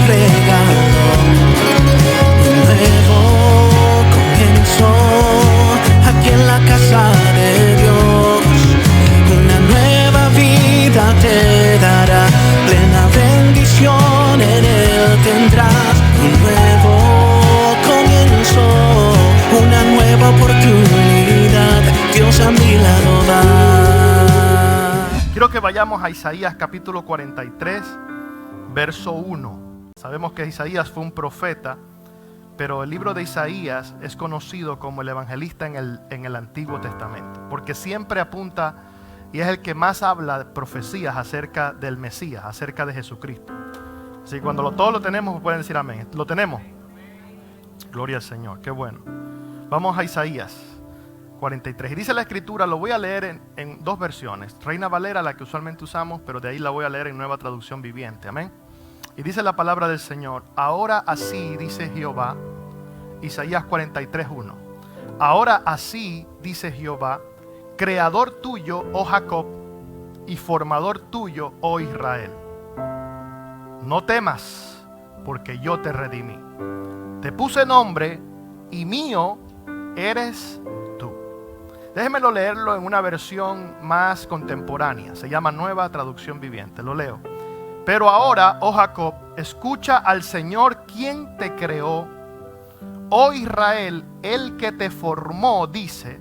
regalo. Un nuevo comienzo aquí en la casa de Dios. Una nueva vida te dará, plena bendición en Él tendrás. Un nuevo comienzo, una nueva oportunidad, Dios a mi lado da. Quiero que vayamos a Isaías capítulo 43, verso 1. Sabemos que Isaías fue un profeta, pero el libro de Isaías es conocido como el evangelista en el Antiguo Testamento, porque siempre apunta y es el que más habla de profecías acerca del Mesías, acerca de Jesucristo. Así que cuando todos lo tenemos, pueden decir amén. ¿Lo tenemos? Gloria al Señor, qué bueno. Vamos a Isaías 43. Y dice la escritura, lo voy a leer en dos versiones. Reina Valera, la que usualmente usamos, pero de ahí la voy a leer en Nueva Traducción Viviente. Amén. Y dice la palabra del Señor: ahora así dice Jehová. Isaías 43:1. Ahora así dice Jehová, creador tuyo, oh Jacob, y formador tuyo, oh Israel. No temas, porque yo te redimí. Te puse nombre y mío eres tú. Déjenmelo leerlo en una versión más contemporánea. Se llama Nueva Traducción Viviente. Lo leo. Pero ahora, oh Jacob, escucha al Señor quien te creó. Oh Israel, el que te formó, dice: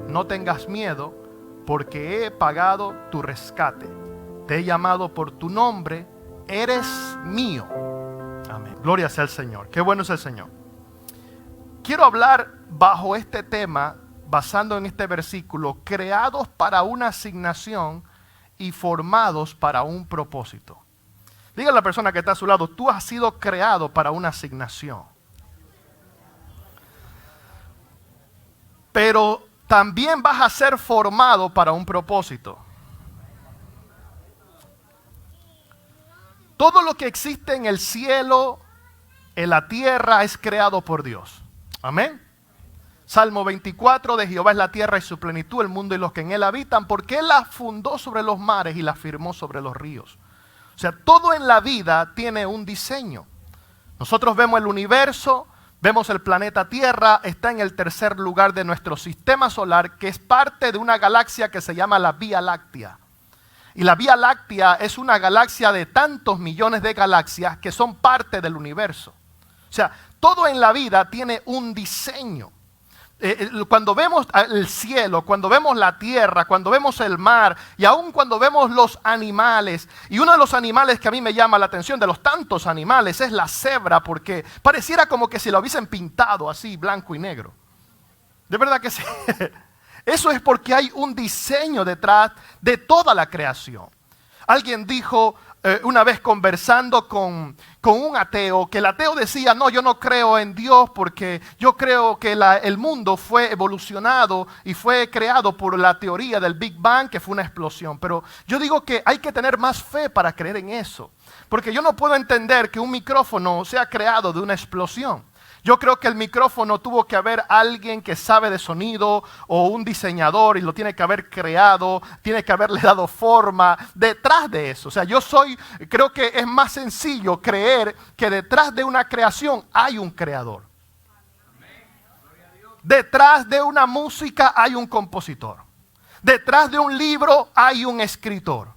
no tengas miedo, porque he pagado tu rescate. Te he llamado por tu nombre, eres mío. Amén. Gloria sea al Señor. Qué bueno es el Señor. Quiero hablar bajo este tema, basando en este versículo: creados para una asignación y formados para un propósito. Diga a la persona que está a su lado: tú has sido creado para una asignación. Pero también vas a ser formado para un propósito. Todo lo que existe en el cielo, en la tierra, es creado por Dios. Amén. Salmo 24, de Jehová es la tierra y su plenitud, el mundo y los que en él habitan, porque él la fundó sobre los mares y la firmó sobre los ríos. O sea, todo en la vida tiene un diseño. Nosotros vemos el universo, vemos el planeta Tierra, está en el tercer lugar de nuestro sistema solar, que es parte de una galaxia que se llama la Vía Láctea. Y la Vía Láctea es una galaxia de tantos millones de galaxias que son parte del universo. O sea, todo en la vida tiene un diseño. Cuando vemos el cielo, cuando vemos la tierra, cuando vemos el mar y aún cuando vemos los animales, y uno de los animales que a mí me llama la atención de los tantos animales es la cebra, porque pareciera como que si lo hubiesen pintado así blanco y negro. De verdad que sí. Eso es porque hay un diseño detrás de toda la creación. Alguien dijo una vez conversando con un ateo, que el ateo decía: no, yo no creo en Dios porque yo creo que el mundo fue evolucionado y fue creado por la teoría del Big Bang, que fue una explosión. Pero yo digo que hay que tener más fe para creer en eso, porque yo no puedo entender que un micrófono sea creado de una explosión. Yo creo que el micrófono tuvo que haber alguien que sabe de sonido o un diseñador y lo tiene que haber creado, tiene que haberle dado forma detrás de eso. O sea, creo que es más sencillo creer que detrás de una creación hay un creador. Detrás de una música hay un compositor. Detrás de un libro hay un escritor.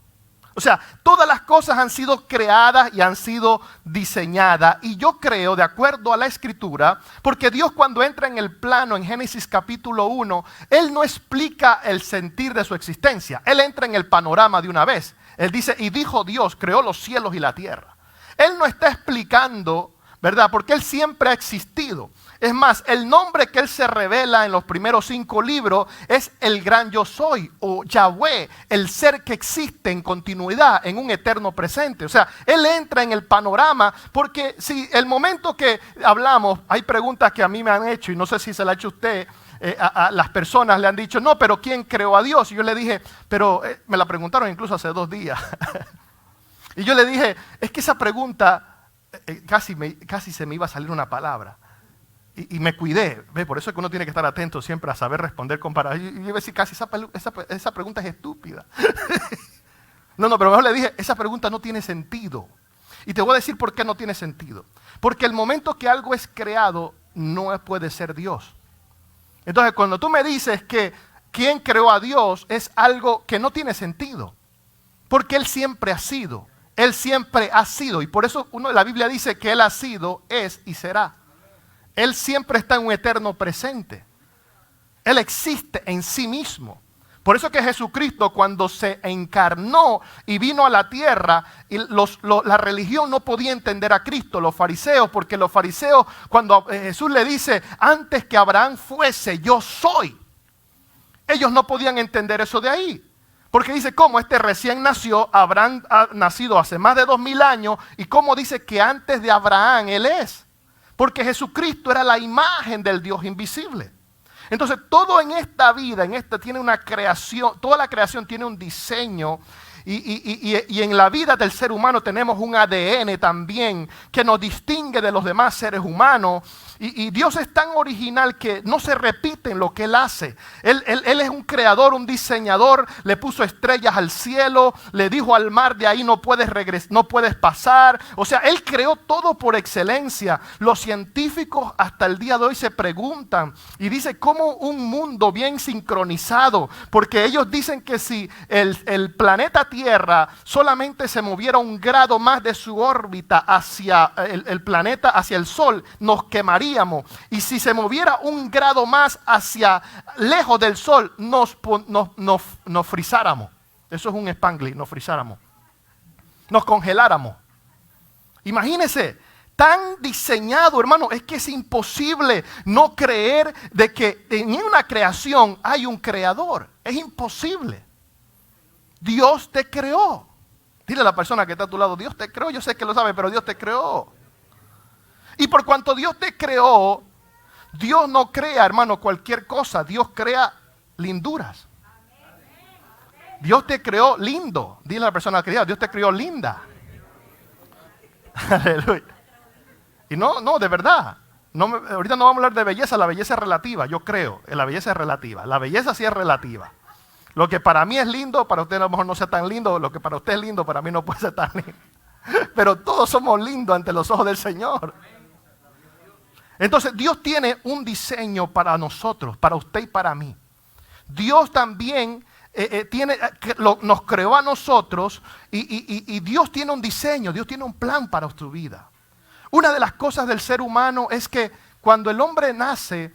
O sea, todas las cosas han sido creadas y han sido diseñadas. Y yo creo, de acuerdo a la Escritura, porque Dios cuando entra en el plano en Génesis capítulo 1, Él no explica el sentir de su existencia. Él entra en el panorama de una vez. Él dice: y dijo Dios, creó los cielos y la tierra. Él no está explicando, ¿verdad? Porque Él siempre ha existido. Es más, el nombre que Él se revela en los primeros 5 libros es el gran yo soy, o Yahweh, el ser que existe en continuidad, en un eterno presente. O sea, Él entra en el panorama, porque si el momento que hablamos, hay preguntas que a mí me han hecho, y no sé si se la ha hecho usted, a las personas le han dicho: no, pero ¿quién creó a Dios? Y yo le dije, pero me la preguntaron incluso hace 2 días. Y yo le dije, es que esa pregunta, casi se me iba a salir una palabra. Y me cuidé, ¿ve? Por eso es que uno tiene que estar atento siempre a saber responder con palabras. Y yo iba a decir casi, esa pregunta es estúpida. No, pero mejor le dije, esa pregunta no tiene sentido. Y te voy a decir por qué no tiene sentido. Porque el momento que algo es creado, no puede ser Dios. Entonces, cuando tú me dices que quién creó a Dios, es algo que no tiene sentido. Porque Él siempre ha sido. Él siempre ha sido. Y por eso la Biblia dice que Él ha sido, es y será. Él siempre está en un eterno presente. Él existe en sí mismo. Por eso que Jesucristo, cuando se encarnó y vino a la tierra, la religión no podía entender a Cristo, los fariseos, porque los fariseos, cuando Jesús le dice, antes que Abraham fuese, yo soy, ellos no podían entender eso de ahí. Porque dice, ¿cómo? Este recién nació, Abraham ha nacido hace más de 2000 años, y cómo dice que antes de Abraham Él es. Porque Jesucristo era la imagen del Dios invisible. Entonces todo en esta vida, tiene una creación, toda la creación tiene un diseño y en la vida del ser humano tenemos un ADN también que nos distingue de los demás seres humanos. Y Dios es tan original que no se repite en lo que Él hace. Él es un creador, un diseñador, le puso estrellas al cielo, le dijo al mar, de ahí no puedes pasar. O sea, Él creó todo por excelencia. Los científicos hasta el día de hoy se preguntan y dicen cómo un mundo bien sincronizado, porque ellos dicen que si el planeta Tierra solamente se moviera un grado más de su órbita hacia el planeta, hacia el Sol, nos quemaría. Y si se moviera un grado más hacia lejos del sol, nos frizáramos. Eso es un spanglish, nos frizáramos. Nos congeláramos. Imagínense, tan diseñado, hermano, es que es imposible no creer de que en una creación hay un creador. Es imposible. Dios te creó. Dile a la persona que está a tu lado, Dios te creó. Yo sé que lo sabe, pero Dios te creó. Y por cuanto Dios te creó, Dios no crea, hermano, cualquier cosa. Dios crea linduras. Dios te creó lindo. Dile a la persona que Dios te creó linda. Aleluya. Y no, de verdad. Ahorita no vamos a hablar de belleza. La belleza es relativa, yo creo. La belleza es relativa. La belleza sí es relativa. Lo que para mí es lindo, para usted a lo mejor no sea tan lindo. Lo que para usted es lindo, para mí no puede ser tan lindo. Pero todos somos lindos ante los ojos del Señor. Entonces Dios tiene un diseño para nosotros, para usted y para mí. Dios también nos creó a nosotros y Dios tiene un diseño, Dios tiene un plan para tu vida. Una de las cosas del ser humano es que cuando el hombre nace,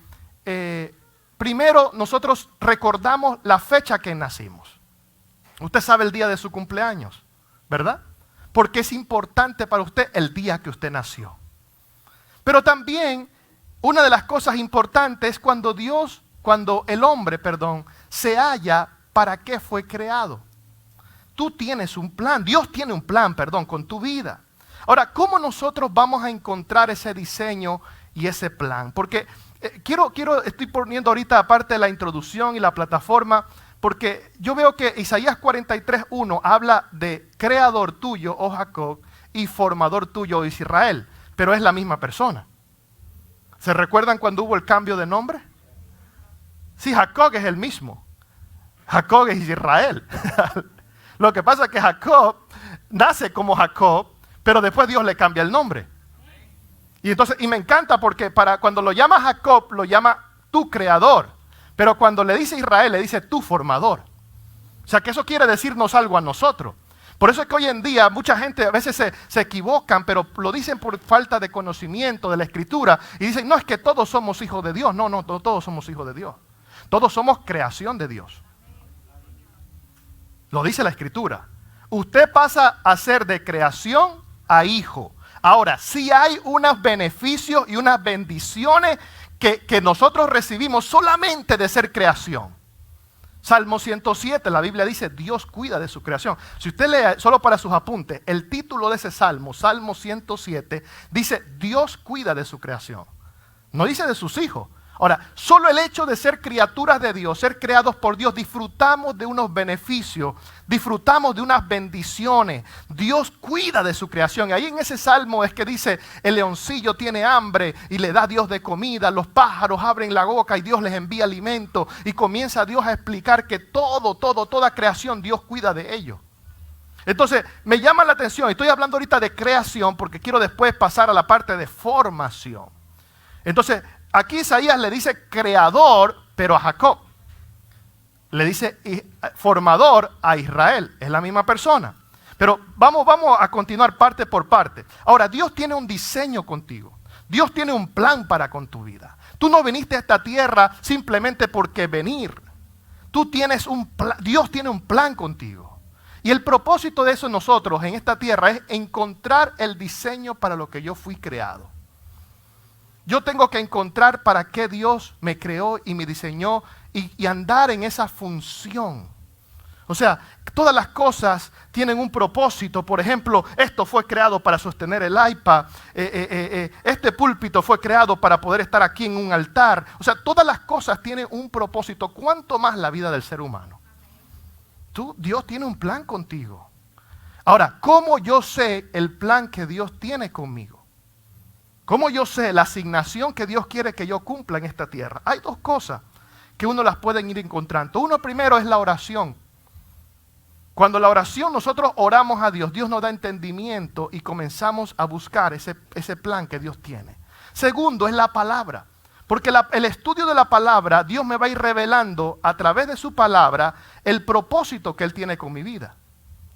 primero nosotros recordamos la fecha que nacimos. Usted sabe el día de su cumpleaños, ¿verdad? Porque es importante para usted el día que usted nació. Pero también una de las cosas importantes es cuando el hombre, se halla para qué fue creado. Tú tienes un plan, Dios tiene un plan, con tu vida. Ahora, ¿cómo nosotros vamos a encontrar ese diseño y ese plan? Porque estoy poniendo ahorita aparte la introducción y la plataforma, porque yo veo que Isaías 43:1 habla de creador tuyo, oh Jacob, y formador tuyo, oh Israel. Pero es la misma persona. ¿Se recuerdan cuando hubo el cambio de nombre? Sí, Jacob es el mismo. Jacob es Israel. Lo que pasa es que Jacob nace como Jacob, pero después Dios le cambia el nombre. Y me encanta porque cuando lo llama Jacob, lo llama tu creador. Pero cuando le dice Israel, le dice tu formador. O sea que eso quiere decirnos algo a nosotros. Por eso es que hoy en día mucha gente a veces se equivocan, pero lo dicen por falta de conocimiento de la Escritura. Y dicen, no, es que todos somos hijos de Dios. No, todos somos hijos de Dios. Todos somos creación de Dios. Lo dice la Escritura. Usted pasa a ser de creación a hijo. Ahora, sí hay unos beneficios y unas bendiciones que nosotros recibimos solamente de ser creación. Salmo 107, la Biblia dice, Dios cuida de su creación. Si usted lee, solo para sus apuntes, el título de ese salmo, Salmo 107, dice, Dios cuida de su creación. No dice de sus hijos. Ahora, solo el hecho de ser criaturas de Dios, ser creados por Dios, disfrutamos de unos beneficios, disfrutamos de unas bendiciones. Dios cuida de su creación. Y ahí en ese salmo es que dice, el leoncillo tiene hambre y le da Dios de comida, los pájaros abren la boca y Dios les envía alimento. Y comienza Dios a explicar que toda creación Dios cuida de ello. Entonces, me llama la atención, estoy hablando ahorita de creación porque quiero después pasar a la parte de formación. Entonces, aquí Isaías le dice creador, pero a Jacob. Le dice formador a Israel, es la misma persona. Pero vamos a continuar parte por parte. Ahora, Dios tiene un diseño contigo. Dios tiene un plan para con tu vida. Tú no viniste a esta tierra simplemente porque venir. Tú tienes Dios tiene un plan contigo. Y el propósito de eso nosotros en esta tierra es encontrar el diseño para lo que yo fui creado. Yo tengo que encontrar para qué Dios me creó y me diseñó y andar en esa función. O sea, todas las cosas tienen un propósito. Por ejemplo, esto fue creado para sostener el iPad. Este púlpito fue creado para poder estar aquí en un altar. O sea, todas las cosas tienen un propósito. ¿Cuánto más la vida del ser humano? Dios tiene un plan contigo. Ahora, ¿cómo yo sé el plan que Dios tiene conmigo? ¿Cómo yo sé la asignación que Dios quiere que yo cumpla en esta tierra? Hay dos cosas que uno las puede ir encontrando. Uno primero es la oración. Cuando la oración nosotros oramos a Dios, Dios nos da entendimiento y comenzamos a buscar ese plan que Dios tiene. Segundo es la palabra. Porque el estudio de la palabra, Dios me va a ir revelando a través de su palabra el propósito que Él tiene con mi vida.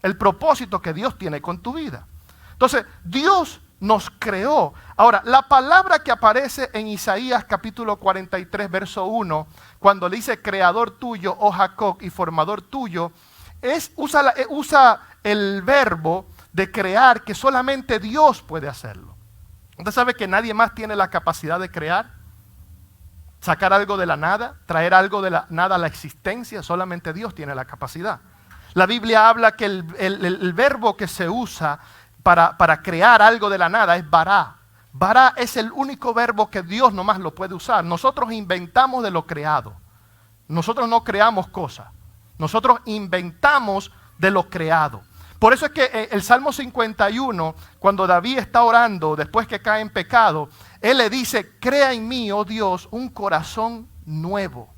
El propósito que Dios tiene con tu vida. Entonces, Dios nos creó. Ahora, la palabra que aparece en Isaías capítulo 43, verso 1, cuando le dice creador tuyo, oh Jacob, y formador tuyo, usa el verbo de crear que solamente Dios puede hacerlo. ¿Usted sabe que nadie más tiene la capacidad de crear? Sacar algo de la nada, traer algo de la nada a la existencia, solamente Dios tiene la capacidad. La Biblia habla que el verbo que se usa para crear algo de la nada es bará. Bará es el único verbo que Dios nomás lo puede usar. Nosotros inventamos de lo creado. Nosotros no creamos cosas. Nosotros inventamos de lo creado. Por eso es que el Salmo 51, cuando David está orando después que cae en pecado, él le dice, crea en mí, oh Dios, un corazón nuevo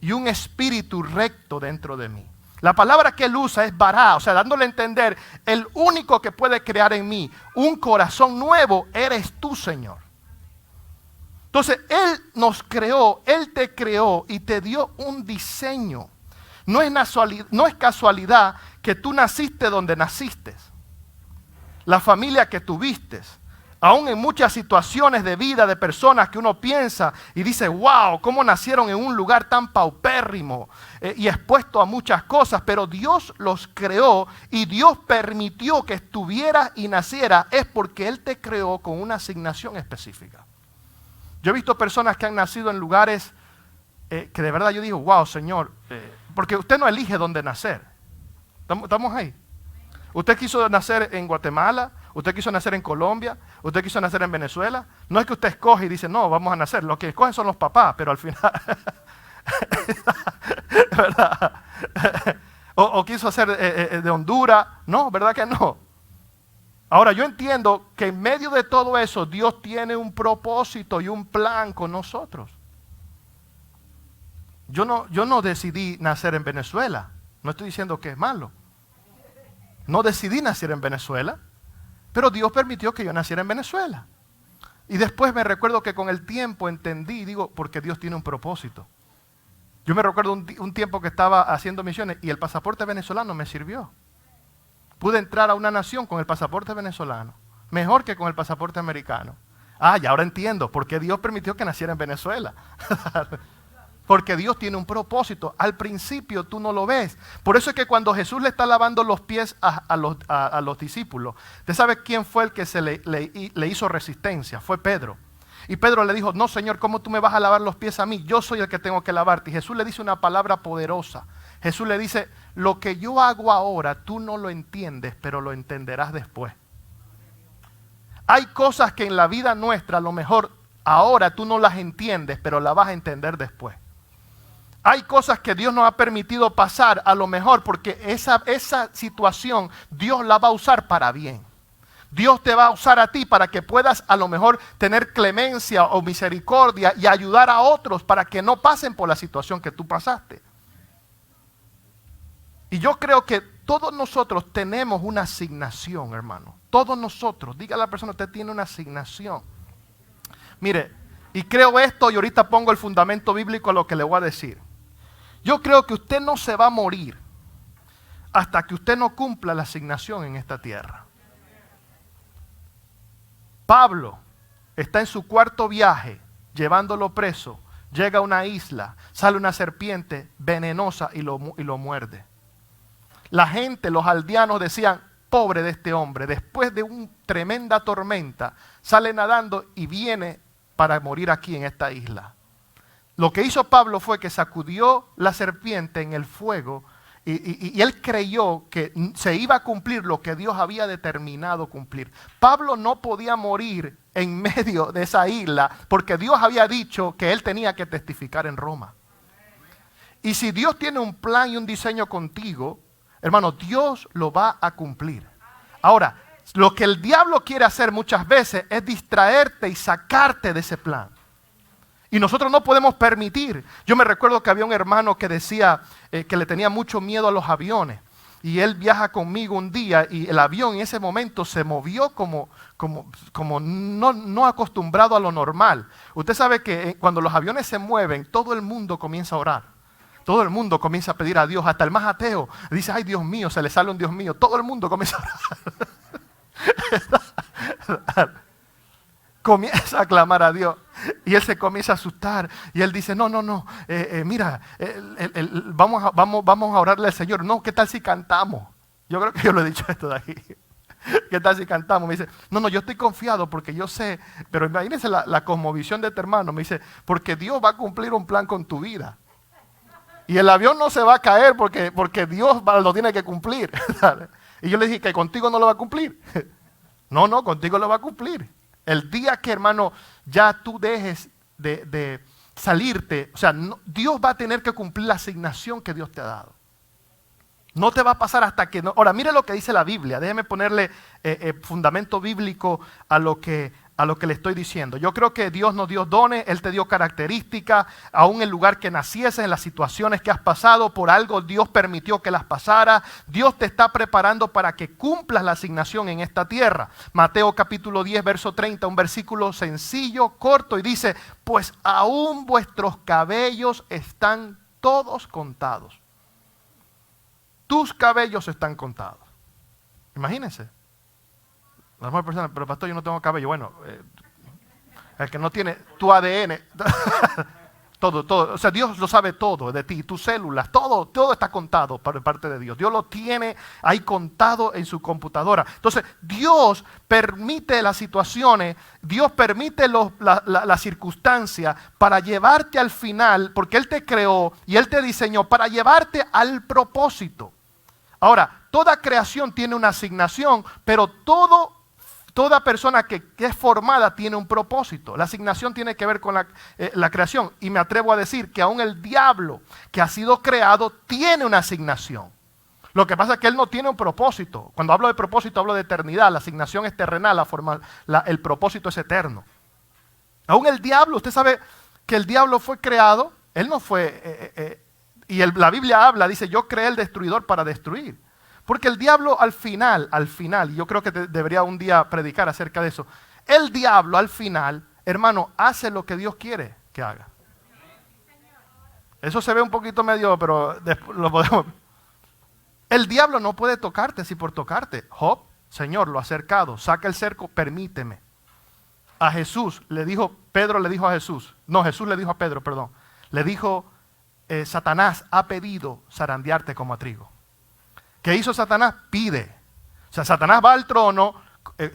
y un espíritu recto dentro de mí. La palabra que él usa es bará, o sea, dándole a entender, el único que puede crear en mí un corazón nuevo eres tú, Señor. Entonces, Él nos creó, Él te creó y te dio un diseño. No es casualidad que tú naciste donde naciste. La familia que tuviste. Aún en muchas situaciones de vida de personas que uno piensa y dice, wow, cómo nacieron en un lugar tan paupérrimo y expuesto a muchas cosas. Pero Dios los creó y Dios permitió que estuviera y naciera. Es porque Él te creó con una asignación específica. Yo he visto personas que han nacido en lugares que de verdad yo digo, wow, Señor, porque usted no elige dónde nacer. ¿Estamos ahí? Usted quiso nacer en Guatemala, usted quiso nacer en Colombia, usted quiso nacer en Venezuela. No es que usted escoge y dice, no, vamos a nacer. Lo que escogen son los papás, pero al final, ¿verdad? O quiso ser de Honduras. No, ¿verdad que no? Ahora yo entiendo que en medio de todo eso, Dios tiene un propósito y un plan con nosotros. Yo no decidí nacer en Venezuela. No estoy diciendo que es malo. No decidí nacer en Venezuela, pero Dios permitió que yo naciera en Venezuela. Y después me recuerdo que con el tiempo entendí, digo, porque Dios tiene un propósito. Yo me recuerdo un tiempo que estaba haciendo misiones y el pasaporte venezolano me sirvió. Pude entrar a una nación con el pasaporte venezolano, mejor que con el pasaporte americano. Y ahora entiendo por qué Dios permitió que naciera en Venezuela. Porque Dios tiene un propósito. Al principio tú no lo ves. Por eso es que cuando Jesús le está lavando los pies a los discípulos, ¿usted sabe quién fue el que le hizo resistencia? Fue Pedro. Y Pedro le dijo, no Señor, ¿cómo tú me vas a lavar los pies a mí? Yo soy el que tengo que lavarte. Y Jesús le dice una palabra poderosa. Jesús le dice, lo que yo hago ahora tú no lo entiendes, pero lo entenderás después. Hay cosas que en la vida nuestra a lo mejor ahora tú no las entiendes, pero las vas a entender después. Hay cosas que Dios nos ha permitido pasar a lo mejor porque esa situación Dios la va a usar para bien. Dios te va a usar a ti para que puedas a lo mejor tener clemencia o misericordia y ayudar a otros para que no pasen por la situación que tú pasaste. Y yo creo que todos nosotros tenemos una asignación, hermano. Todos nosotros. Diga a la persona, usted tiene una asignación. Mire, y creo esto y ahorita pongo el fundamento bíblico a lo que le voy a decir. Yo creo que usted no se va a morir hasta que usted no cumpla la asignación en esta tierra. Pablo está en su cuarto viaje, llevándolo preso. Llega a una isla, sale una serpiente venenosa y lo muerde. La gente, los aldeanos decían, pobre de este hombre, después de una tremenda tormenta, sale nadando y viene para morir aquí en esta isla. Lo que hizo Pablo fue que sacudió la serpiente en el fuego y él creyó que se iba a cumplir lo que Dios había determinado cumplir. Pablo no podía morir en medio de esa isla porque Dios había dicho que él tenía que testificar en Roma. Y si Dios tiene un plan y un diseño contigo, hermano, Dios lo va a cumplir. Ahora, lo que el diablo quiere hacer muchas veces es distraerte y sacarte de ese plan. Y nosotros no podemos permitir. Yo me recuerdo que había un hermano que decía que le tenía mucho miedo a los aviones. Y él viaja conmigo un día y el avión en ese momento se movió como no acostumbrado a lo normal. Usted sabe que cuando los aviones se mueven, todo el mundo comienza a orar. Todo el mundo comienza a pedir a Dios, hasta el más ateo. Dice, ay Dios mío, se le sale un Dios mío. Todo el mundo comienza a orar. Comienza a clamar a Dios y él se comienza a asustar y él dice, no, mira, vamos a orarle al Señor. No, ¿qué tal si cantamos? Yo creo que yo lo he dicho esto de aquí. ¿Qué tal si cantamos? Me dice, no, yo estoy confiado porque yo sé, pero imagínense la cosmovisión de este hermano. Me dice, porque Dios va a cumplir un plan con tu vida. Y el avión no se va a caer porque Dios lo tiene que cumplir. Y yo le dije que contigo no lo va a cumplir. No, contigo lo va a cumplir. El día que, hermano, ya tú dejes de salirte, o sea, Dios va a tener que cumplir la asignación que Dios te ha dado. No te va a pasar hasta que no. Ahora, mire lo que dice la Biblia. Déjeme ponerle fundamento bíblico a lo que le estoy diciendo. Yo creo que Dios nos dio dones, Él te dio características, aún en el lugar que nacieses, en las situaciones que has pasado, por algo Dios permitió que las pasara. Dios te está preparando para que cumplas la asignación en esta tierra. Mateo capítulo 10, verso 30, un versículo sencillo, corto, y dice, pues aún vuestros cabellos están todos contados. Tus cabellos están contados. Imagínense. La mejor persona, pero pastor, yo no tengo cabello. Bueno, el que no tiene tu ADN, todo. O sea, Dios lo sabe todo de ti, tus células, todo está contado por parte de Dios. Dios lo tiene ahí contado en su computadora. Entonces, Dios permite las situaciones, Dios permite las circunstancias para llevarte al final, porque Él te creó y Él te diseñó para llevarte al propósito. Ahora, toda creación tiene una asignación, pero toda persona que es formada tiene un propósito. La asignación tiene que ver con la creación. Y me atrevo a decir que aún el diablo que ha sido creado tiene una asignación. Lo que pasa es que él no tiene un propósito. Cuando hablo de propósito hablo de eternidad. La asignación es terrenal, el propósito es eterno. Aún el diablo, usted sabe que el diablo fue creado, él no fue... la Biblia habla, dice, yo creé el destruidor para destruir. Porque el diablo al final, y yo creo que debería un día predicar acerca de eso, el diablo al final, hermano, hace lo que Dios quiere que haga. Eso se ve un poquito medio, pero después lo podemos... El diablo no puede tocarte así por tocarte. Job, Señor, lo ha acercado, saca el cerco, permíteme. A Jesús le dijo, Jesús le dijo a Pedro, perdón, le dijo, Satanás ha pedido zarandearte como a trigo. ¿Qué hizo Satanás? Pide. O sea, Satanás va al trono,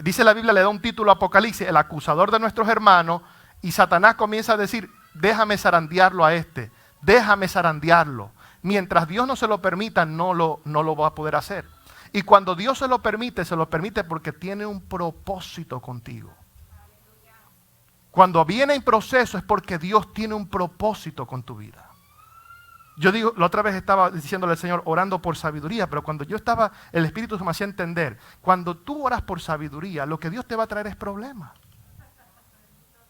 dice la Biblia, le da un título a Apocalipsis, el acusador de nuestros hermanos, y Satanás comienza a decir, déjame zarandearlo a este, déjame zarandearlo. Mientras Dios no se lo permita, no lo va a poder hacer. Y cuando Dios se lo permite porque tiene un propósito contigo. Cuando viene en proceso es porque Dios tiene un propósito con tu vida. Yo digo, la otra vez estaba diciéndole al Señor, orando por sabiduría, pero cuando yo estaba, el Espíritu se me hacía entender, cuando tú oras por sabiduría, lo que Dios te va a traer es problemas.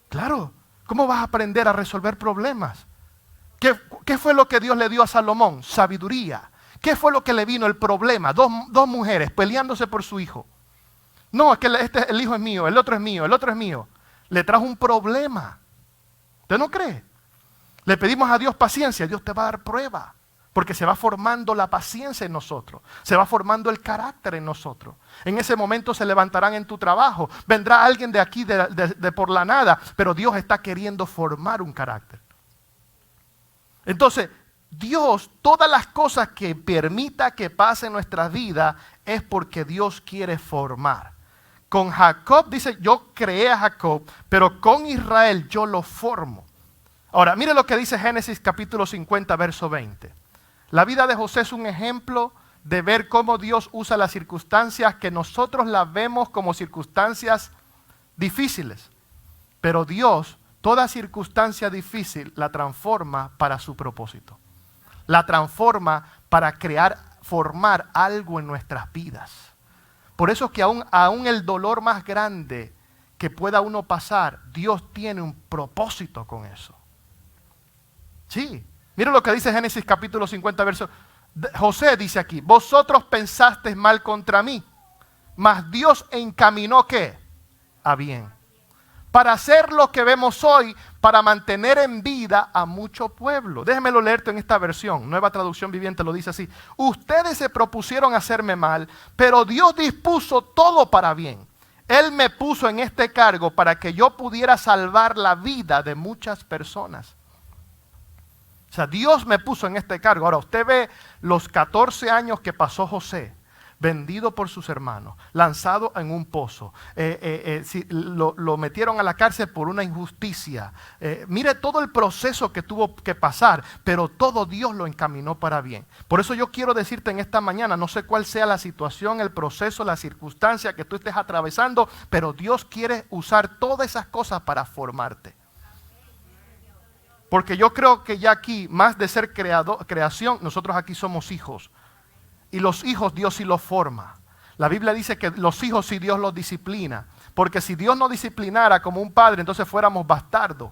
Claro, ¿cómo vas a aprender a resolver problemas? ¿Qué fue lo que Dios le dio a Salomón? Sabiduría. ¿Qué fue lo que le vino? El problema. Dos mujeres peleándose por su hijo. No, es que el hijo es mío, el otro es mío, el otro es mío. Le trajo un problema. ¿Usted no cree? Le pedimos a Dios paciencia, Dios te va a dar prueba. Porque se va formando la paciencia en nosotros. Se va formando el carácter en nosotros. En ese momento se levantarán en tu trabajo. Vendrá alguien de aquí, de por la nada. Pero Dios está queriendo formar un carácter. Entonces, Dios, todas las cosas que permita que pase en nuestra vida es porque Dios quiere formar. Con Jacob dice, yo creé a Jacob, pero con Israel yo lo formo. Ahora, mire lo que dice Génesis capítulo 50, verso 20. La vida de José es un ejemplo de ver cómo Dios usa las circunstancias que nosotros las vemos como circunstancias difíciles. Pero Dios, toda circunstancia difícil la transforma para su propósito. La transforma para formar algo en nuestras vidas. Por eso es que aún el dolor más grande que pueda uno pasar, Dios tiene un propósito con eso. Sí, mire lo que dice Génesis capítulo 50, verso. José dice aquí, vosotros pensasteis mal contra mí, mas Dios encaminó ¿qué? A bien. Para hacer lo que vemos hoy, para mantener en vida a mucho pueblo. Déjemelo leerte en esta versión, Nueva Traducción Viviente lo dice así. Ustedes se propusieron hacerme mal, pero Dios dispuso todo para bien. Él me puso en este cargo para que yo pudiera salvar la vida de muchas personas. O sea, Dios me puso en este cargo. Ahora, usted ve los 14 años que pasó José, vendido por sus hermanos, lanzado en un pozo, lo metieron a la cárcel por una injusticia. Mire todo el proceso que tuvo que pasar, pero todo Dios lo encaminó para bien. Por eso yo quiero decirte en esta mañana, no sé cuál sea la situación, el proceso, la circunstancia que tú estés atravesando, pero Dios quiere usar todas esas cosas para formarte. Porque yo creo que ya aquí, más de ser creación, nosotros aquí somos hijos. Y los hijos Dios sí los forma. La Biblia dice que los hijos sí Dios los disciplina. Porque si Dios no disciplinara como un padre, entonces fuéramos bastardos.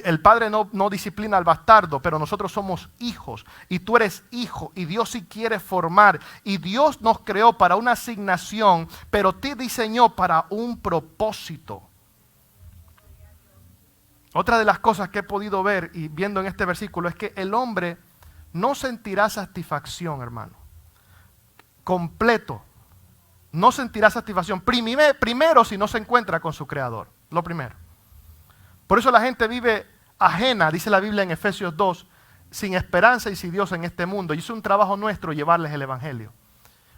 El padre no disciplina al bastardo, pero nosotros somos hijos. Y tú eres hijo. Y Dios sí quiere formar. Y Dios nos creó para una asignación, pero te diseñó para un propósito. Otra de las cosas que he podido ver y viendo en este versículo es que el hombre no sentirá satisfacción, hermano. Completo. No sentirá satisfacción. Primero si no se encuentra con su Creador. Lo primero. Por eso la gente vive ajena, dice la Biblia en Efesios 2, sin esperanza y sin Dios en este mundo. Y es un trabajo nuestro llevarles el Evangelio.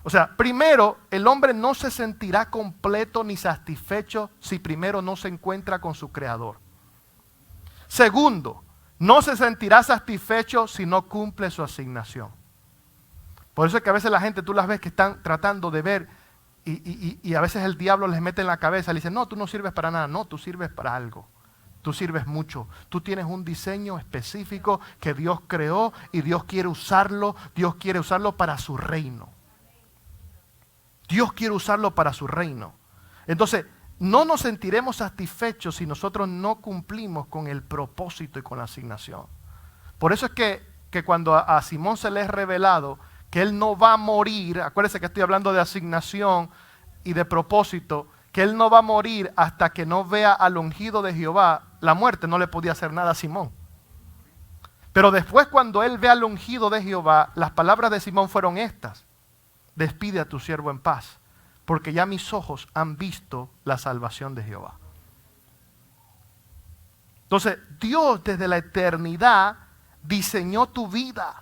O sea, primero, el hombre no se sentirá completo ni satisfecho si primero no se encuentra con su Creador. Segundo, no se sentirá satisfecho si no cumple su asignación. Por eso es que a veces la gente, tú las ves que están tratando de ver y a veces el diablo les mete en la cabeza, le dice, no, tú no sirves para nada, no, tú sirves para algo. Tú sirves mucho. Tú tienes un diseño específico que Dios creó y Dios quiere usarlo para su reino. Dios quiere usarlo para su reino. Entonces, no nos sentiremos satisfechos si nosotros no cumplimos con el propósito y con la asignación. Por eso es que cuando a Simón se le es revelado que él no va a morir, acuérdense que estoy hablando de asignación y de propósito, que él no va a morir hasta que no vea al ungido de Jehová, la muerte no le podía hacer nada a Simón. Pero después cuando él ve al ungido de Jehová, las palabras de Simón fueron estas: despide a tu siervo en paz, porque ya mis ojos han visto la salvación de Jehová. Entonces, Dios desde la eternidad diseñó tu vida.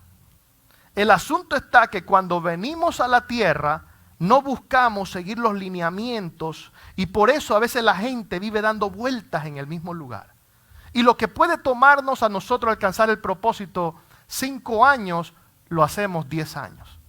El asunto está que cuando venimos a la tierra, no buscamos seguir los lineamientos y por eso a veces la gente vive dando vueltas en el mismo lugar. Y lo que puede tomarnos a nosotros alcanzar el propósito 5 años, lo hacemos 10 años.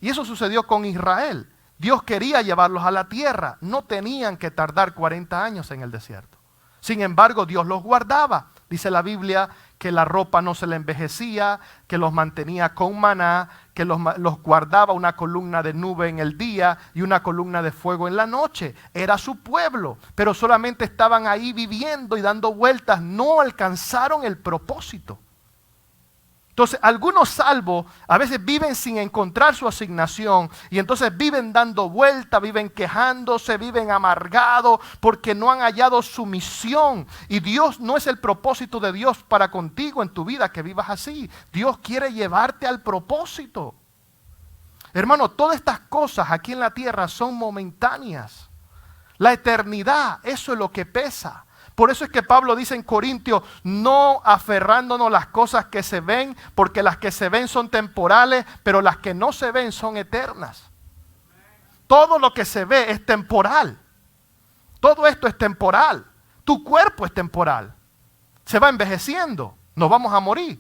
Y eso sucedió con Israel. Dios quería llevarlos a la tierra. No tenían que tardar 40 años en el desierto. Sin embargo, Dios los guardaba. Dice la Biblia que la ropa no se le envejecía, que los mantenía con maná, que los guardaba una columna de nube en el día y una columna de fuego en la noche. Era su pueblo, pero solamente estaban ahí viviendo y dando vueltas. No alcanzaron el propósito. Entonces, algunos salvos a veces viven sin encontrar su asignación y entonces viven dando vuelta, viven quejándose, viven amargados porque no han hallado su misión. Y Dios no es el propósito de Dios para contigo en tu vida que vivas así. Dios quiere llevarte al propósito. Hermano, todas estas cosas aquí en la tierra son momentáneas. La eternidad, eso es lo que pesa. Por eso es que Pablo dice en Corintios, no aferrándonos las cosas que se ven, porque las que se ven son temporales, pero las que no se ven son eternas. Todo lo que se ve es temporal. Todo esto es temporal. Tu cuerpo es temporal. Se va envejeciendo, nos vamos a morir.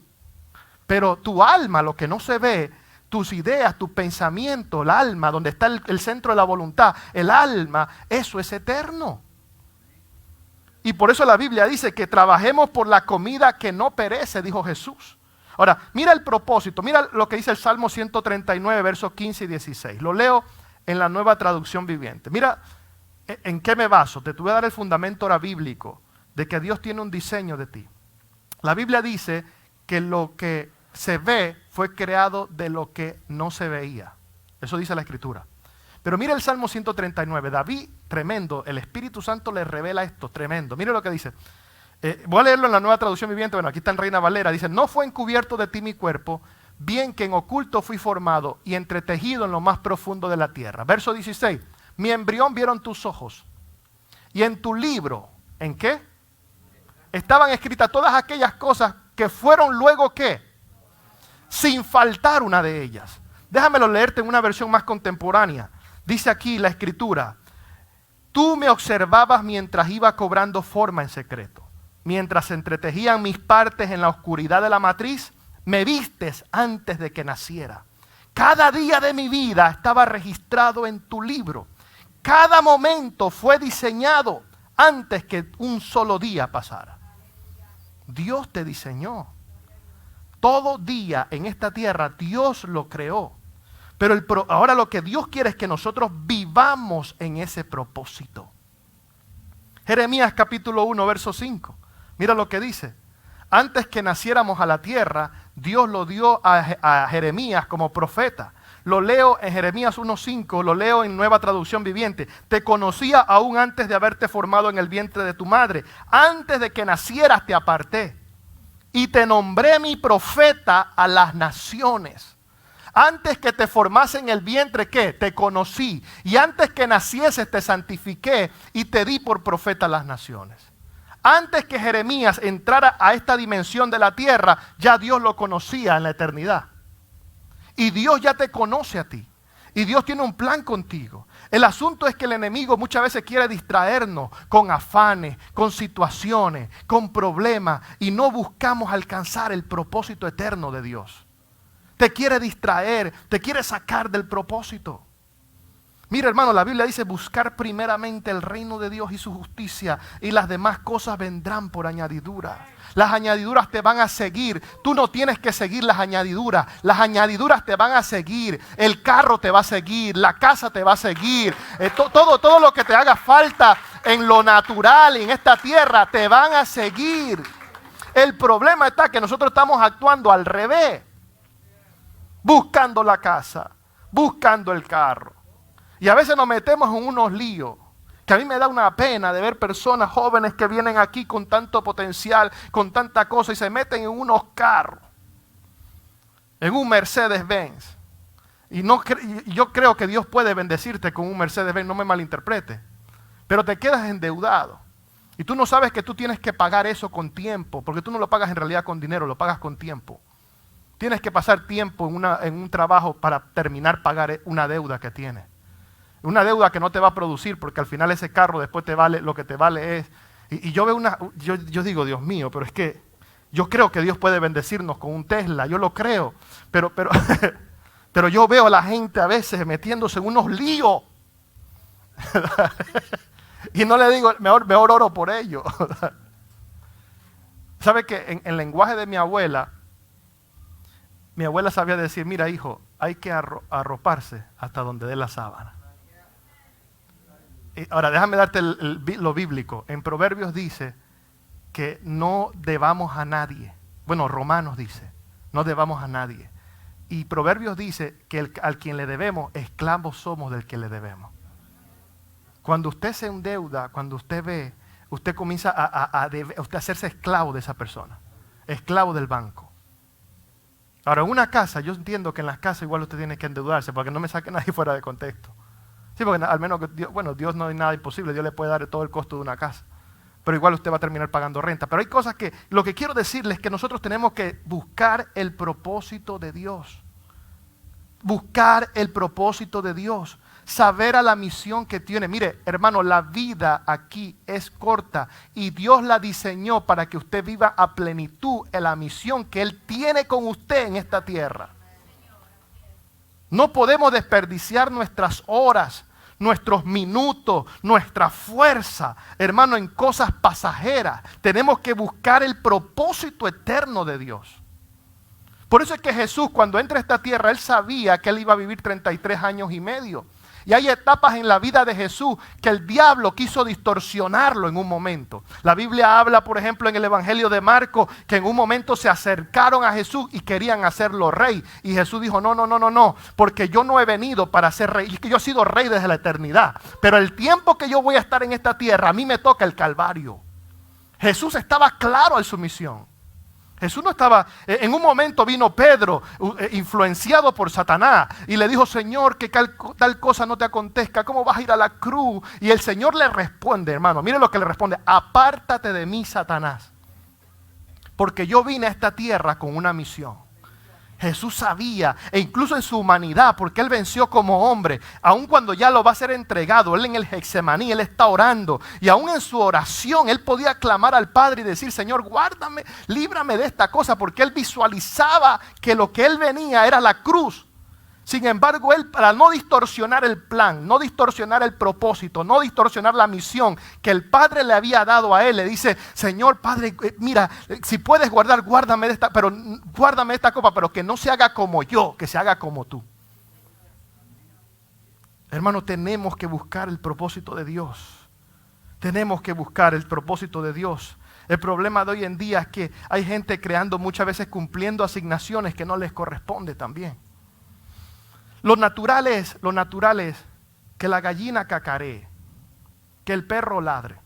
Pero tu alma, lo que no se ve, tus ideas, tu pensamiento, el alma, donde está el centro de la voluntad, el alma, eso es eterno. Y por eso la Biblia dice que trabajemos por la comida que no perece, dijo Jesús. Ahora, mira el propósito, mira lo que dice el Salmo 139, versos 15 y 16. Lo leo en la Nueva Traducción Viviente. Mira en qué me baso. Te voy a dar el fundamento ahora bíblico de que Dios tiene un diseño de ti. La Biblia dice que lo que se ve fue creado de lo que no se veía. Eso dice la Escritura. Pero mira el Salmo 139, David, tremendo, el Espíritu Santo le revela esto, tremendo. Mire lo que dice. Voy a leerlo en la Nueva Traducción Viviente, bueno, aquí está en Reina Valera, dice, no fue encubierto de ti mi cuerpo, bien que en oculto fui formado y entretejido en lo más profundo de la tierra. Verso 16, mi embrión vieron tus ojos y en tu libro, ¿en qué? Estaban escritas todas aquellas cosas que fueron luego, ¿qué? Sin faltar una de ellas. Déjamelo leerte en una versión más contemporánea. Dice aquí la Escritura, tú me observabas mientras iba cobrando forma en secreto. Mientras se entretejían mis partes en la oscuridad de la matriz, me vistes antes de que naciera. Cada día de mi vida estaba registrado en tu libro. Cada momento fue diseñado antes que un solo día pasara. Dios te diseñó. Todo día en esta tierra Dios lo creó. Pero ahora lo que Dios quiere es que nosotros vivamos en ese propósito. Jeremías capítulo 1, verso 5. Mira lo que dice. Antes que naciéramos a la tierra, Dios lo dio a Jeremías como profeta. Lo leo en Jeremías 1:5, lo leo en Nueva Traducción Viviente. Te conocía aún antes de haberte formado en el vientre de tu madre. Antes de que nacieras te aparté. Y te nombré mi profeta a las naciones. Antes que te formase en el vientre, ¿qué? Te conocí. Y antes que nacieses te santifiqué y te di por profeta a las naciones. Antes que Jeremías entrara a esta dimensión de la tierra, ya Dios lo conocía en la eternidad. Y Dios ya te conoce a ti. Y Dios tiene un plan contigo. El asunto es que el enemigo muchas veces quiere distraernos con afanes, con situaciones, con problemas. Y no buscamos alcanzar el propósito eterno de Dios. Te quiere distraer, te quiere sacar del propósito. Mira, hermano, la Biblia dice buscar primeramente el reino de Dios y su justicia y las demás cosas vendrán por añadidura. Las añadiduras te van a seguir. Tú no tienes que seguir las añadiduras. Las añadiduras te van a seguir. El carro te va a seguir. La casa te va a seguir. Todo lo que te haga falta en lo natural y en esta tierra te van a seguir. El problema está que nosotros estamos actuando al revés. Buscando la casa, buscando el carro. Y a veces nos metemos en unos líos, que a mí me da una pena de ver personas jóvenes que vienen aquí con tanto potencial, con tanta cosa, y se meten en unos carros, en un Mercedes-Benz. Y yo creo que Dios puede bendecirte con un Mercedes-Benz, no me malinterprete, pero te quedas endeudado. Y tú no sabes que tú tienes que pagar eso con tiempo, porque tú no lo pagas en realidad con dinero, lo pagas con tiempo. Tienes que pasar tiempo en un trabajo para terminar pagar una deuda que tienes. Una deuda que no te va a producir porque al final ese carro después te vale, lo que te vale es... Y yo veo yo digo, Dios mío, pero es que yo creo que Dios puede bendecirnos con un Tesla, yo lo creo. Pero yo veo a la gente a veces metiéndose en unos líos. Y no le digo, mejor oro por ello. ¿Sabe que en el lenguaje de mi abuela sabía decir, mira hijo, hay que arroparse hasta donde dé la sábana? Ahora déjame darte lo bíblico. En Proverbios dice que no debamos a nadie. Bueno, Romanos dice No debamos a nadie. Y Proverbios dice que al quien le debemos, esclavos somos del que le debemos. Cuando usted se endeuda, cuando usted ve, usted comienza a hacerse esclavo de esa persona. Esclavo del banco. Ahora, en una casa, yo entiendo que en las casas igual usted tiene que endeudarse, para que no me saque nadie fuera de contexto. Sí, porque al menos, Dios no hay nada imposible, Dios le puede dar todo el costo de una casa. Pero igual usted va a terminar pagando renta. Pero hay cosas que, lo que quiero decirles es que nosotros tenemos que buscar el propósito de Dios. Buscar el propósito de Dios. Saber a la misión que tiene. Mire, hermano, la vida aquí es corta y Dios la diseñó para que usted viva a plenitud en la misión que Él tiene con usted en esta tierra. No podemos desperdiciar nuestras horas, nuestros minutos, nuestra fuerza, hermano, en cosas pasajeras. Tenemos que buscar el propósito eterno de Dios. Por eso es que Jesús, cuando entra a esta tierra, Él sabía que Él iba a vivir 33 años y medio. Y hay etapas en la vida de Jesús que el diablo quiso distorsionarlo en un momento. La Biblia habla, por ejemplo, en el Evangelio de Marcos, que en un momento se acercaron a Jesús y querían hacerlo rey. Y Jesús dijo, no, porque yo no he venido para ser rey. Y que yo he sido rey desde la eternidad. Pero el tiempo que yo voy a estar en esta tierra, a mí me toca el Calvario. Jesús estaba claro en su misión. Jesús no estaba, en un momento vino Pedro, influenciado por Satanás, y le dijo, Señor, que tal cosa no te acontezca, ¿cómo vas a ir a la cruz? Y el Señor le responde, hermano, miren lo que le responde, apártate de mí, Satanás, porque yo vine a esta tierra con una misión. Jesús sabía, e incluso en su humanidad, porque Él venció como hombre, aun cuando ya lo va a ser entregado, Él en el Getsemaní, Él está orando, y aun en su oración, Él podía clamar al Padre y decir, Señor, guárdame, líbrame de esta cosa, porque Él visualizaba que lo que Él venía era la cruz. Sin embargo, Él, para no distorsionar el plan, no distorsionar el propósito, no distorsionar la misión que el Padre le había dado a Él, le dice, Señor Padre, mira, si puedes guárdame de esta copa, pero que no se haga como yo, que se haga como tú. Hermano, tenemos que buscar el propósito de Dios. Tenemos que buscar el propósito de Dios. El problema de hoy en día es que hay gente creando, muchas veces cumpliendo asignaciones que no les corresponde también. Lo natural es que la gallina cacaree, que el perro ladre,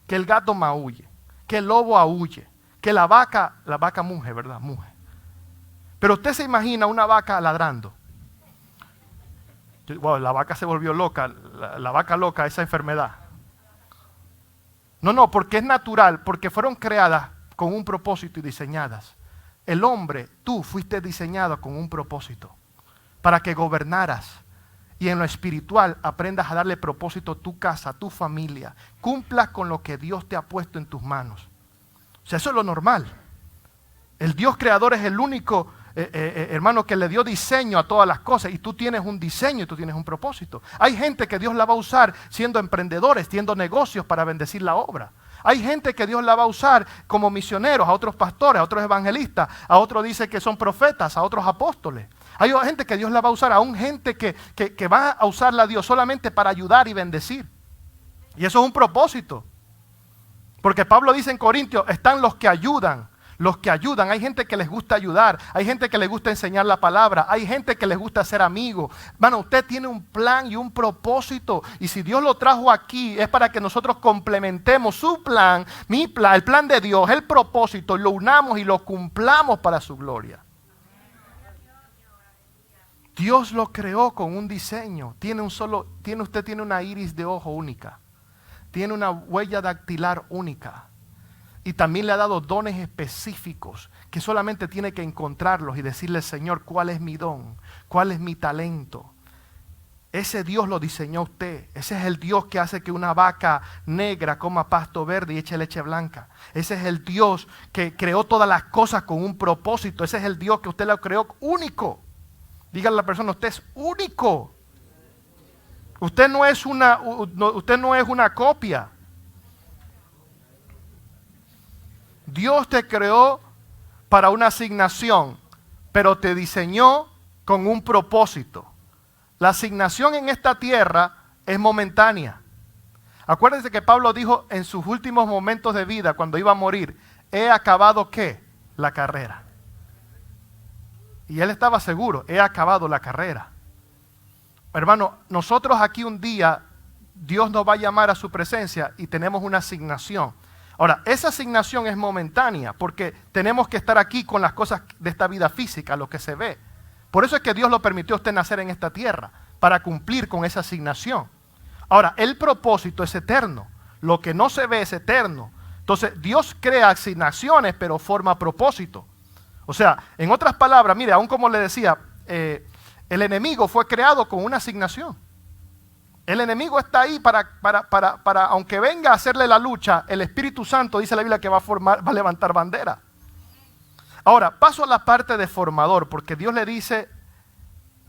que el gato maulle, que el lobo aúlle, que la vaca muge, ¿verdad? Muge. Pero usted se imagina una vaca ladrando. Wow, la vaca se volvió loca, la vaca loca, esa enfermedad. No, porque es natural, porque fueron creadas con un propósito y diseñadas. El hombre, tú fuiste diseñado con un propósito. Para que gobernaras y en lo espiritual aprendas a darle propósito a tu casa, a tu familia. Cumplas con lo que Dios te ha puesto en tus manos. O sea, eso es lo normal. El Dios creador es el único, hermano, que le dio diseño a todas las cosas. Y tú tienes un diseño y tú tienes un propósito. Hay gente que Dios la va a usar siendo emprendedores, siendo negocios para bendecir la obra. Hay gente que Dios la va a usar como misioneros, a otros pastores, a otros evangelistas, a otros dice que son profetas, a otros apóstoles. Hay gente que Dios la va a usar, aún gente que va a usarla a Dios solamente para ayudar y bendecir. Y eso es un propósito. Porque Pablo dice en Corintios, están los que ayudan. Hay gente que les gusta ayudar, hay gente que les gusta enseñar la palabra, hay gente que les gusta ser amigos. Hermano, usted tiene un plan y un propósito. Y si Dios lo trajo aquí es para que nosotros complementemos su plan, mi plan, el plan de Dios, el propósito, y lo unamos y lo cumplamos para su gloria. Dios lo creó con un diseño. Usted tiene una iris de ojo única. Tiene una huella dactilar única. Y también le ha dado dones específicos que solamente tiene que encontrarlos y decirle, Señor, ¿cuál es mi don? ¿Cuál es mi talento? Ese Dios lo diseñó usted. Ese es el Dios que hace que una vaca negra coma pasto verde y eche leche blanca. Ese es el Dios que creó todas las cosas con un propósito. Ese es el Dios que usted lo creó único. Dígale a la persona, usted es único. Usted no es una copia. Dios te creó para una asignación, pero te diseñó con un propósito. La asignación en esta tierra es momentánea. Acuérdense que Pablo dijo en sus últimos momentos de vida, cuando iba a morir, he acabado ¿qué? La carrera. Y él estaba seguro, he acabado la carrera. Hermano, nosotros aquí un día, Dios nos va a llamar a su presencia y tenemos una asignación. Ahora, esa asignación es momentánea porque tenemos que estar aquí con las cosas de esta vida física, lo que se ve. Por eso es que Dios lo permitió a usted nacer en esta tierra, para cumplir con esa asignación. Ahora, el propósito es eterno. Lo que no se ve es eterno. Entonces, Dios crea asignaciones, pero forma propósito. O sea, en otras palabras, mire, aún como le decía, el enemigo fue creado con una asignación. El enemigo está ahí para, aunque venga a hacerle la lucha, el Espíritu Santo dice la Biblia que va a levantar bandera. Ahora, paso a la parte de formador, porque Dios le dice,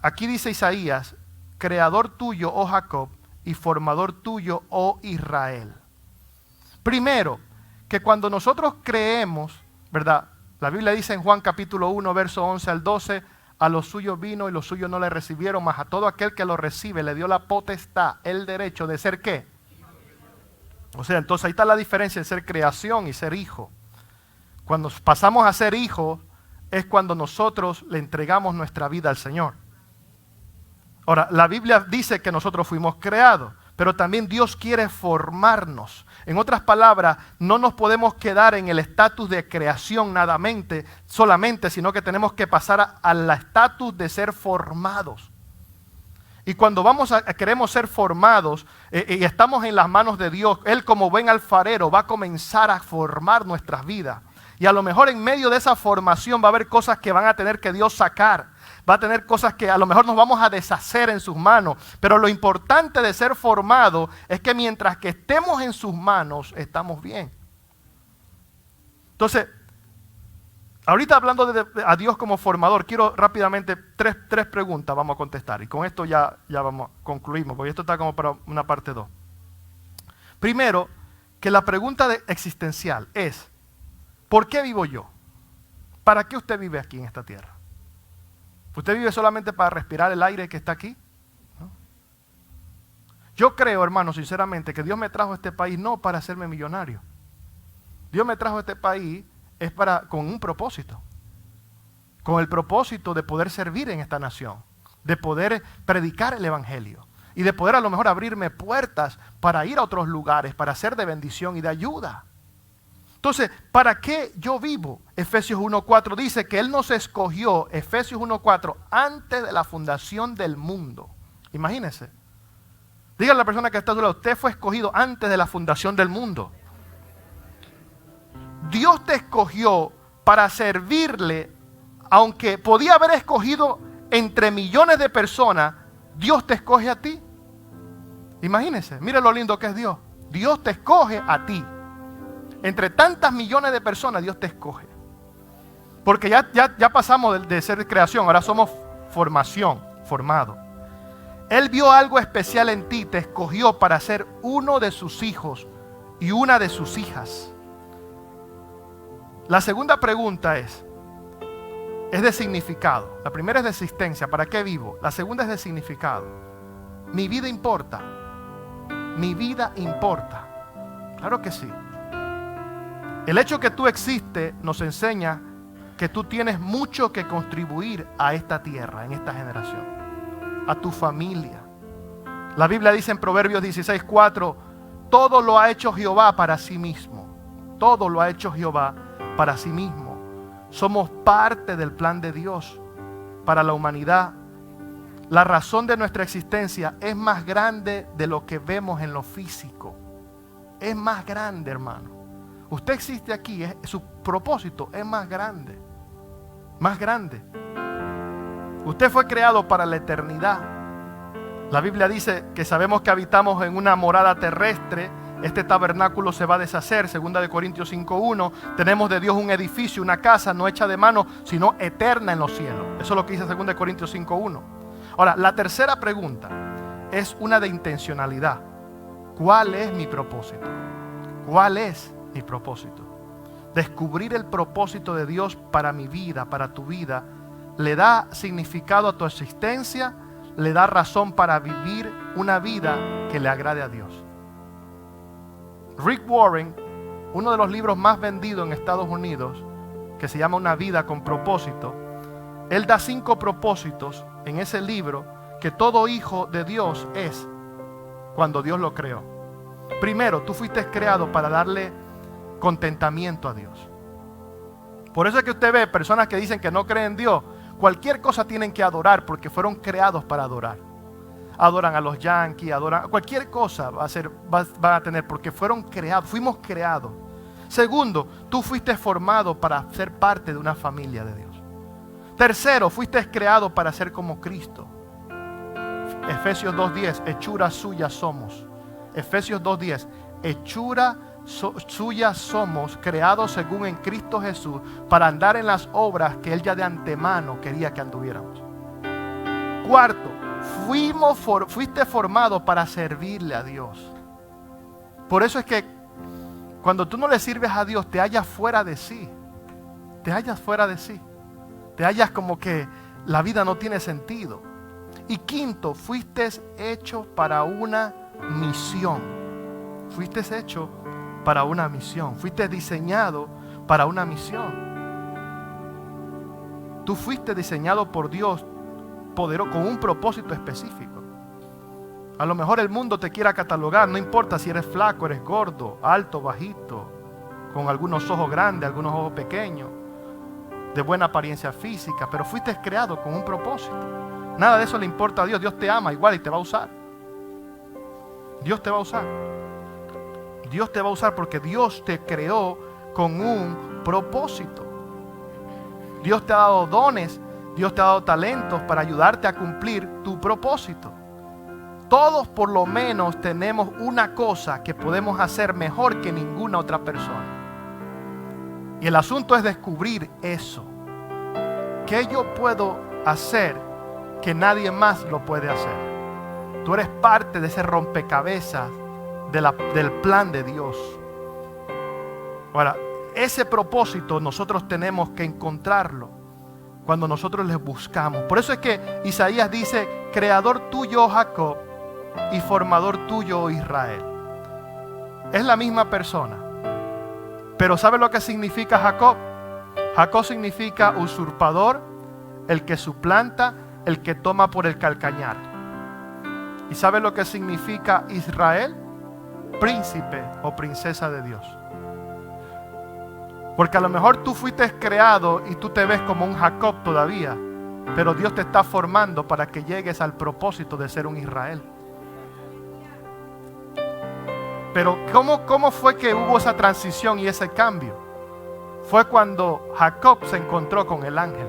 aquí dice Isaías, creador tuyo, oh Jacob, y formador tuyo, oh Israel. Primero, que cuando nosotros creemos, ¿verdad? La Biblia dice en Juan capítulo 1, verso 11 al 12, a los suyos vino y los suyos no le recibieron, mas a todo aquel que lo recibe le dio la potestad, el derecho de ser ¿qué? O sea, entonces ahí está la diferencia en ser creación y ser hijo. Cuando pasamos a ser hijos es cuando nosotros le entregamos nuestra vida al Señor. Ahora, la Biblia dice que nosotros fuimos creados, pero también Dios quiere formarnos. En otras palabras, no nos podemos quedar en el estatus de creación solamente, sino que tenemos que pasar al estatus de ser formados. Y cuando queremos ser formados y estamos en las manos de Dios, Él como buen alfarero va a comenzar a formar nuestras vidas. Y a lo mejor en medio de esa formación va a haber cosas que van a tener que Dios sacar. Va a tener cosas que a lo mejor nos vamos a deshacer en sus manos. Pero lo importante de ser formado es que mientras que estemos en sus manos, estamos bien. Entonces, ahorita hablando a Dios como formador, quiero rápidamente tres preguntas vamos a contestar. Y con esto ya concluimos, porque esto está como para una parte 2. Primero, que la pregunta existencial es, ¿por qué vivo yo? ¿Para qué usted vive aquí en esta tierra? ¿Usted vive solamente para respirar el aire que está aquí? ¿No? Yo creo, hermano, sinceramente, que Dios me trajo a este país no para hacerme millonario. Dios me trajo a este país con un propósito. Con el propósito de poder servir en esta nación. De poder predicar el evangelio. Y de poder a lo mejor abrirme puertas para ir a otros lugares, para ser de bendición y de ayuda. Entonces, ¿para qué yo vivo? Efesios 1.4 dice que Él nos escogió, Efesios 1.4, antes de la fundación del mundo. Imagínense. Dígale a la persona que está a su lado, usted fue escogido antes de la fundación del mundo. Dios te escogió para servirle, aunque podía haber escogido entre millones de personas, Dios te escoge a ti. Imagínense, mire lo lindo que es Dios. Dios te escoge a ti. Entre tantas millones de personas, Dios te escoge. Porque ya pasamos de ser creación, ahora somos formación, formado. Él vio algo especial en ti, te escogió para ser uno de sus hijos y una de sus hijas. La segunda pregunta es de significado. La primera es de existencia, ¿para qué vivo? La segunda es de significado. Mi vida importa. Mi vida importa. Claro que sí. El hecho que tú existes nos enseña que tú tienes mucho que contribuir a esta tierra, en esta generación, a tu familia. La Biblia dice en Proverbios 16:4, todo lo ha hecho Jehová para sí mismo. Todo lo ha hecho Jehová para sí mismo. Somos parte del plan de Dios para la humanidad. La razón de nuestra existencia es más grande de lo que vemos en lo físico. Es más grande, hermano. Usted existe aquí, su propósito es más grande. Más grande. Usted fue creado para la eternidad. La Biblia dice que sabemos que habitamos en una morada terrestre. Este tabernáculo se va a deshacer, 2 Corintios 5:1. Tenemos de Dios un edificio, una casa no hecha de mano, sino eterna en los cielos. Eso es lo que dice 2 Corintios 5:1. Ahora, la tercera pregunta es una de intencionalidad. ¿Cuál es mi propósito? ¿Cuál es mi propósito? Descubrir el propósito de Dios para mi vida, para tu vida, le da significado a tu existencia, le da razón para vivir una vida que le agrade a Dios. Rick Warren, uno de los libros más vendidos en Estados Unidos, que se llama Una vida con propósito, Él da 5 propósitos en ese libro que todo hijo de Dios es cuando Dios lo creó. Primero, tú fuiste creado para darle contentamiento a Dios. Por eso es que usted ve personas que dicen que no creen en Dios. Cualquier cosa tienen que adorar porque fueron creados para adorar. Adoran a los yankees, adoran cualquier cosa van a tener porque fueron creados, fuimos creados. Segundo, tú fuiste formado para ser parte de una familia de Dios. Tercero, fuiste creado para ser como Cristo. Efesios 2:10, hechura suya somos. Efesios 2:10, hechura suya somos, creados según en Cristo Jesús, para andar en las obras que Él ya de antemano quería que anduviéramos. Cuarto, fuiste formado para servirle a Dios. Por eso es que cuando tú no le sirves a Dios, te hallas fuera de sí. Te hallas fuera de sí. Te hallas como que la vida no tiene sentido. Y quinto, fuiste hecho para una misión. Fuiste hecho para una misión. Fuiste diseñado para una misión. Tú fuiste diseñado por Dios poderoso con un propósito específico. A lo mejor el mundo te quiera catalogar, no importa si eres flaco, eres gordo, alto, bajito, con algunos ojos grandes, algunos ojos pequeños, de buena apariencia física, pero fuiste creado con un propósito. Nada de eso le importa a Dios. Dios te ama igual y te va a usar. Dios te va a usar. Dios te va a usar porque Dios te creó con un propósito. Dios te ha dado dones, Dios te ha dado talentos para ayudarte a cumplir tu propósito. Todos por lo menos tenemos una cosa que podemos hacer mejor que ninguna otra persona. Y el asunto es descubrir eso. ¿Qué yo puedo hacer que nadie más lo puede hacer? Tú eres parte de ese rompecabezas del plan de Dios. Ahora, ese propósito nosotros tenemos que encontrarlo cuando nosotros les buscamos. Por eso es que Isaías dice, creador tuyo, Jacob, y formador tuyo, Israel. Es la misma persona. Pero ¿sabe lo que significa Jacob? Jacob significa usurpador, el que suplanta, el que toma por el calcañar. ¿Y sabe lo que significa Israel? Príncipe o princesa de Dios. Porque a lo mejor tú fuiste creado y tú te ves como un Jacob todavía, pero Dios te está formando para que llegues al propósito de ser un Israel. Pero ¿cómo fue que hubo esa transición y ese cambio? Fue cuando Jacob se encontró con el ángel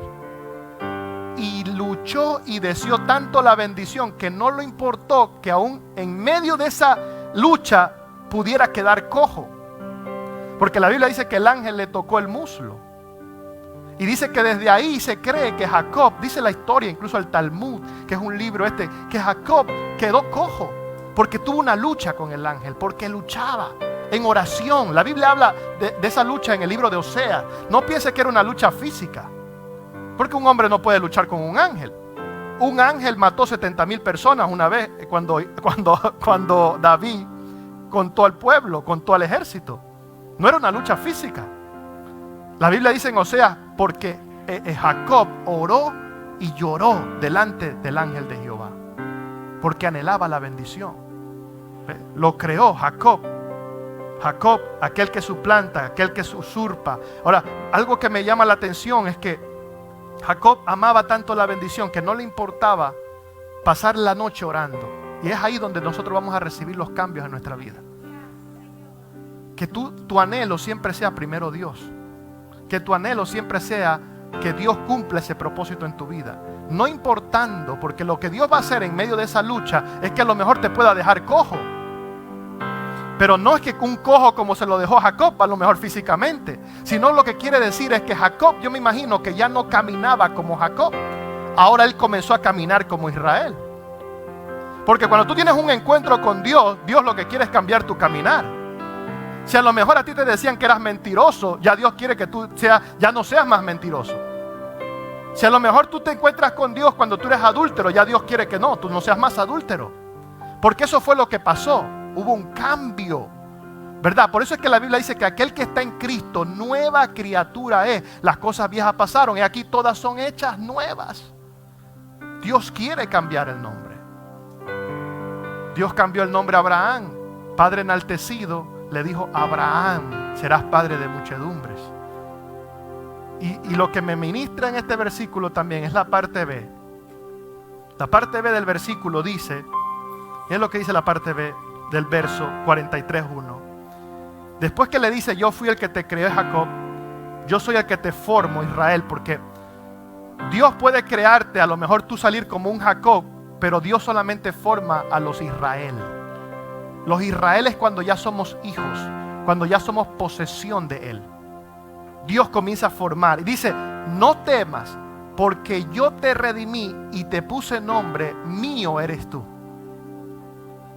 y luchó y deseó tanto la bendición que no le importó que aún en medio de esa lucha pudiera quedar cojo. Porque la Biblia dice que el ángel le tocó el muslo. Y dice que desde ahí se cree que Jacob, dice la historia, incluso el Talmud, que es un libro que Jacob quedó cojo. Porque tuvo una lucha con el ángel, porque luchaba en oración. La Biblia habla de esa lucha en el libro de Oseas. No piense que era una lucha física, porque un hombre no puede luchar con un ángel. Un ángel mató 70,000 personas una vez cuando David contó al pueblo, contó al ejército. No era una lucha física. La Biblia dice en Oseas, porque Jacob oró y lloró delante del ángel de Jehová, porque anhelaba la bendición. Lo creó Jacob. Jacob, aquel que suplanta, aquel que usurpa. Ahora, algo que me llama la atención es que Jacob amaba tanto la bendición que no le importaba pasar la noche orando. Y es ahí donde nosotros vamos a recibir los cambios en nuestra vida. Que tu anhelo siempre sea primero Dios. Que tu anhelo siempre sea que Dios cumpla ese propósito en tu vida. No importando, porque lo que Dios va a hacer en medio de esa lucha es que a lo mejor te pueda dejar cojo. Pero no es que un cojo como se lo dejó Jacob, a lo mejor físicamente, sino lo que quiere decir es que Jacob, yo me imagino que ya no caminaba como Jacob. Ahora él comenzó a caminar como Israel. Porque cuando tú tienes un encuentro con Dios, Dios lo que quiere es cambiar tu caminar. Si a lo mejor a ti te decían que eras mentiroso, ya Dios quiere que tú ya no seas más mentiroso. Si a lo mejor tú te encuentras con Dios cuando tú eres adúltero, ya Dios quiere que tú no seas más adúltero. Porque eso fue lo que pasó. Hubo un cambio. ¿verdad? Por eso es que la Biblia dice que aquel que está en Cristo, nueva criatura es. Las cosas viejas pasaron y aquí todas son hechas nuevas. Dios quiere cambiar el nombre. Dios cambió el nombre a Abraham. Padre enaltecido le dijo: Abraham, serás padre de muchedumbres. Y lo que me ministra en este versículo también es la parte B. La parte B del versículo dice, es lo que dice la parte B del verso 43:1. Después que le dice: yo fui el que te creó, Jacob, yo soy el que te formo, Israel, porque Dios puede crearte, a lo mejor tú salir como un Jacob, pero Dios solamente forma a los Israel. Los Israel es cuando ya somos hijos, cuando ya somos posesión de Él. Dios comienza a formar y dice: no temas, porque yo te redimí y te puse nombre, mío eres tú.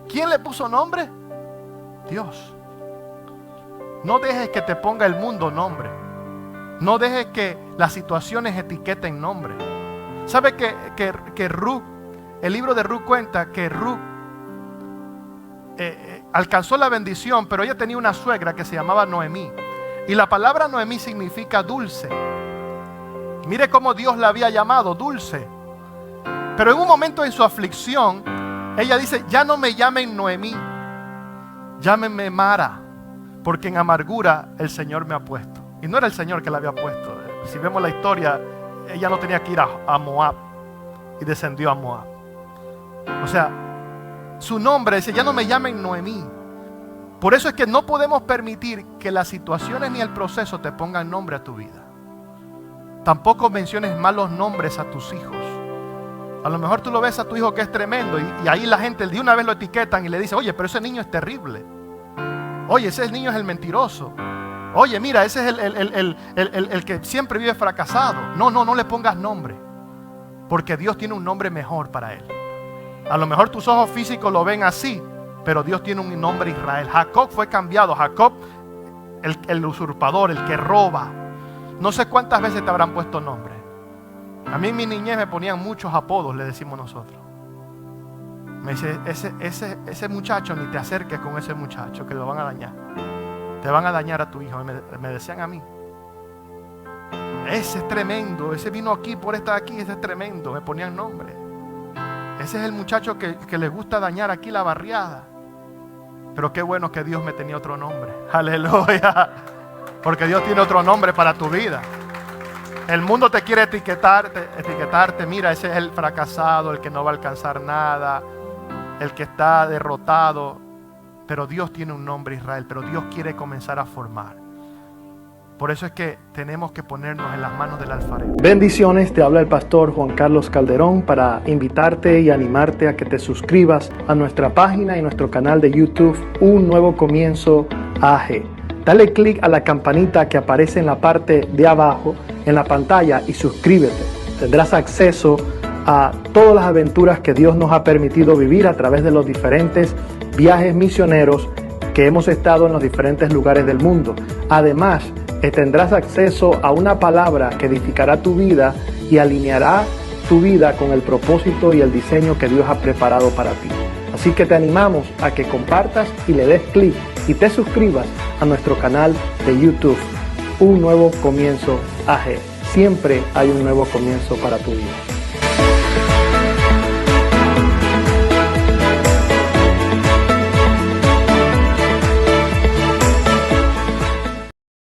¿Quién le puso nombre? Dios. No dejes que te ponga el mundo nombre. No dejes que las situaciones etiqueten nombre. ¿Sabe que Ruth, el libro de Ruth cuenta que Ruth alcanzó la bendición, pero ella tenía una suegra que se llamaba Noemí. Y la palabra Noemí significa dulce. Mire cómo Dios la había llamado dulce. Pero en un momento en su aflicción, ella dice: ya no me llamen Noemí, llámenme Mara, porque en amargura el Señor me ha puesto. Y no era el Señor que la había puesto. Si vemos la historia, ella no tenía que ir a Moab, y descendió a Moab. O sea, su nombre dice: ya no me llamen Noemí. Por eso es que no podemos permitir que las situaciones ni el proceso te pongan nombre a tu vida. Tampoco menciones malos nombres a tus hijos. A lo mejor tú lo ves a tu hijo que es tremendo y ahí la gente de una vez lo etiquetan y le dice: oye, pero ese niño es terrible. Oye, ese niño es el mentiroso. Oye, mira, ese es el que siempre vive fracasado. No le pongas nombre, porque Dios tiene un nombre mejor para él. A lo mejor tus ojos físicos lo ven así, pero Dios tiene un nombre: Israel. Jacob fue cambiado. Jacob, el usurpador, el que roba. No sé cuántas veces te habrán puesto nombre. A mí en mi niñez me ponían muchos apodos, le decimos nosotros. Me dice: ese muchacho, ni te acerques con ese muchacho, que lo van a dañar. Te van a dañar a tu hijo. Me decían a mí: ese es tremendo, ese vino aquí por estar aquí, ese es tremendo. Me ponían nombre. Ese es el muchacho que le gusta dañar aquí la barriada. Pero qué bueno que Dios me tenía otro nombre. Aleluya. Porque Dios tiene otro nombre para tu vida. El mundo te quiere etiquetarte. Mira, ese es el fracasado, el que no va a alcanzar nada, el que está derrotado. Pero Dios tiene un nombre, Israel. Pero Dios quiere comenzar a formar. Por eso es que tenemos que ponernos en las manos del alfarero. Bendiciones, te habla el pastor Juan Carlos Calderón para invitarte y animarte a que te suscribas a nuestra página y nuestro canal de YouTube, Un Nuevo Comienzo AG. Dale clic a la campanita que aparece en la parte de abajo en la pantalla y suscríbete. Tendrás acceso a todas las aventuras que Dios nos ha permitido vivir a través de los diferentes viajes misioneros que hemos estado en los diferentes lugares del mundo. Además, tendrás acceso a una palabra que edificará tu vida y alineará tu vida con el propósito y el diseño que Dios ha preparado para ti. Así que te animamos a que compartas y le des clic y te suscribas a nuestro canal de YouTube, Un Nuevo Comienzo AG. Siempre hay un nuevo comienzo para tu vida.